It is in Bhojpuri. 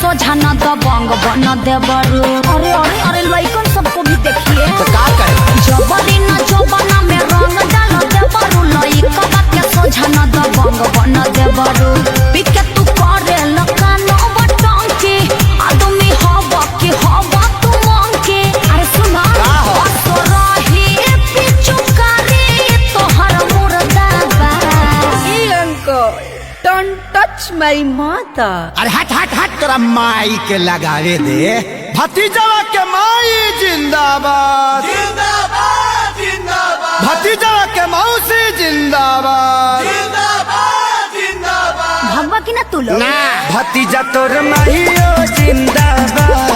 सोझाना दबंग बना दे बरू। अरे अरे अरे लइकन सबको भी देखिए तो का करे जबरी न जबना में रंग डाल दे बरू लइका के सोझाना दबंग बना दे बरू। पिके तू करे लकानो बटन के आदमी हवा के हवा तू मांग के। अरे सुना तो रही पिचु करे तोहर मुर्दा बा। Don't touch my mother। अरे हट हट हट तोरा माई के लगावे दे। भतीजवा के माई जिंदाबाद जिंदाबाद जिंदाबाद भतीजवा के मौसी जिंदाबाद जिंदाबाद जिंदाबाद भगवा की ना तू लोग ना भतीजा तोर माहियो जिंदाबाद